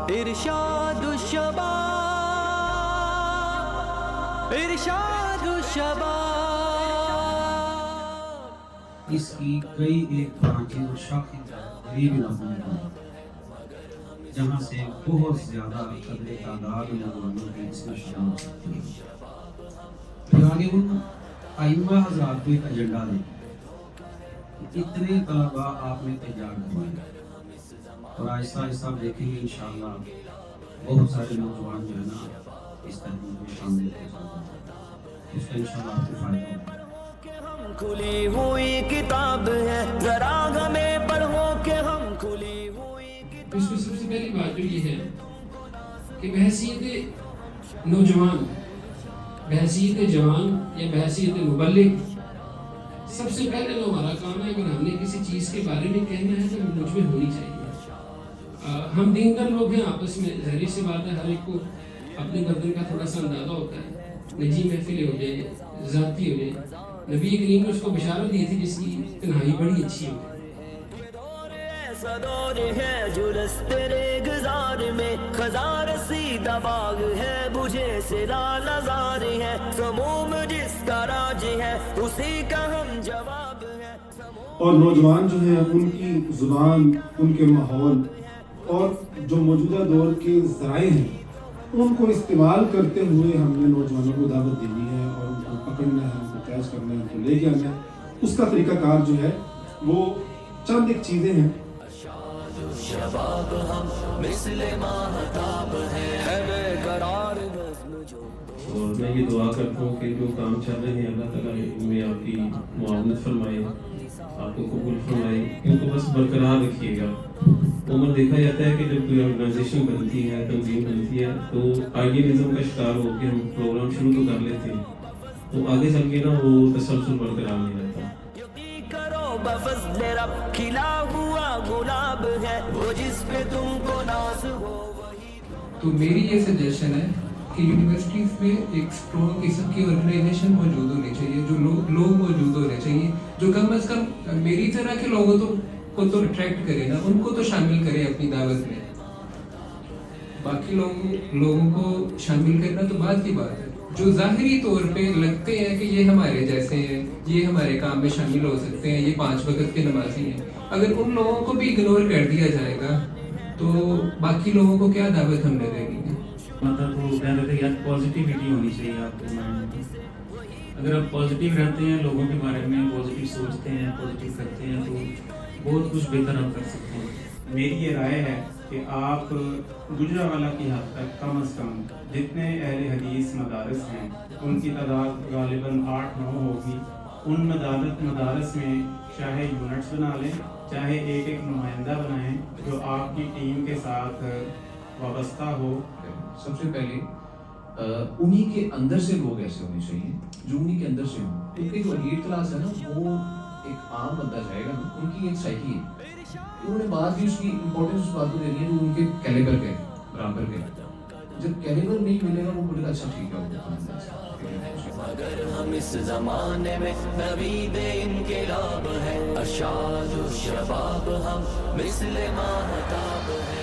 ارشاد الشباب ارشاد الشباب. اس کی کئی ایک برانچیں اور شاخیں قریب علاقوں میں ہیں جہاں سے بہت زیادہ قدر تعداد میں نوجوانوں کی اس میں شامل ہو سکتی ہے. پھر آگے ان ائمہ حضرات کو ایک ایجنڈا دیں کہ اتنے طلباء آپ نے تیار کروائے اور آہستہ آہستہ آپ دیکھیں گے انشاءاللہ بہت سارے نوجوان جو ہے نا اس تحریک میں شامل ہو جائیں گے. اس کا انشاءاللہ آپ کو فائدہ ہوگا. کھلی ہوئی کتاب ہے ذرا ہمیں پڑھو کہ ہم کھلی ہوئی. اس میں سب سے پہلی بات جو یہ ہے کہ بحیثیت نوجوان، بحیثیت جوان یا بحیثیت مبلغ، سب سے پہلے جو ہمارا کام ہے اگر ہم نے کسی چیز کے بارے میں کہنا ہے تو مجھ میں ہونی چاہیے. ہم دیندار لوگ ہیں، آپس میں ظاہر سی بات ہے ہر ایک کو اپنے گردن کا تھوڑا سا اندازہ ہوتا ہے. نجی محفلیں ہو جائے، ذاتی ہو جائے. نبی کریم نے اس کو بشارت دی تھی جس کی تنہائی بڑی اچھی ہو. ایسا دور ہے جلس تیرے گزار میں خزار سیدہ باغ ہے بجھے سے لال ازار ہے سموم جس کا راج ہے اسی کا ہم جواب ہے. اور نوجوان جو ہیں ان کی زبان، ان کے ماحول اور جو موجودہ دور کے ذرائع ہیں ان کو استعمال کرتے ہوئے ہم نے نوجوانوں کو دعوت دینی ہے اور ان کو پکڑنا ہے، ان کو کیچ کرنا ہے، ان کو لے کے آنا ہے. اس کا طریقہ کار جو ہے وہ چند ایک چیزیں ہیں. شباب ہم مثل ماہتاب ہیں بے قرار نظم جو. اور میں یہ دعا کرتا ہوں کہ جو کام چل رہے ہیں اللہ تعالیٰ ان میں آپ کی معاونت فرمائے، آپ کو قبول فرمائے. ان کو بس برقرار رکھیے گا. عموماً دیکھا جاتا ہے کہ جب کوئی آرگنائزیشن بنتی ہے، تنظیم بنتی ہے تو آئیڈیلزم کا شکار ہو کے ہم پروگرام شروع تو کر لیتے ہیں تو آگے چل کے نا وہ تسلسل برقرار نہیں رہتا. کرو بفضل رب کھلا ہوا گلاب ہے وہ جس پہ تم کو ناز ہو وہی. تو میری یہ سجیشن ہے کہ یونیورسٹیز میں ایک اسٹرانگ قسم کی آرگنائزیشن موجود ہونی چاہیے، جو لوگ موجود ہونے چاہیے جو کم از کم میری طرح کے لوگوں کو تو اٹریکٹ کرے نا، ان کو تو شامل کرے اپنی دعوت میں. باقی لوگوں کو شامل کرنا تو بعد کی بات ہے. جو ظاہری طور پہ لگتے ہیں کہ یہ ہمارے جیسے ہیں، یہ ہمارے کام میں شامل ہو سکتے ہیں، یہ 5 وقت کے نمازی ہیں، اگر ان لوگوں کو بھی اگنور کر دیا جائے گا تو باقی لوگوں کو کیا دعوت ہم نے دینی ہے. مطلب وہ کہہ رہے تھے یار پازیٹیوٹی ہونی چاہیے آپ کے مائنڈ میں. اگر آپ پازیٹیو رہتے ہیں، لوگوں کے بارے میں پازیٹیو سوچتے ہیں، پازیٹیو کرتے ہیں تو بہت کچھ بہتر آپ کر سکتے ہیں. میری یہ رائے ہے کہ آپ گجرانوالہ کی حد تک کم از کم جتنے اہل حدیث مدارس ہیں ان کی تعداد غالباً 8-9 ہوگی. ان مدارس میں چاہے یونٹس بنا لیں، چاہے ایک نمائندہ بنائیں جو آپ کی ٹیم کے ساتھ وابستہ ہو. سب سے پہلے انہی کے اندر سے لوگ ایسے ہونے چاہیے جو انہی کے اندر سے ہوں. کیونکہ جو ایلیٹ کلاس ہے نا وہ ایک عام بندہ جائے گا نا، ان کی ایک سائیکی ہے. انہوں نے بات بھی اس کی امپورٹنس اس بات کو دینی ہے جو ان کے کیلیبر کے برابر کے. جب کیلیبر نہیں ملے گا وہ بولے گا اچھا ٹھیک ہے. مگر ہم اس زمانے میں نوید انقلاب ہے ارشاد الشباب ہم مثل ماہتاب ہے.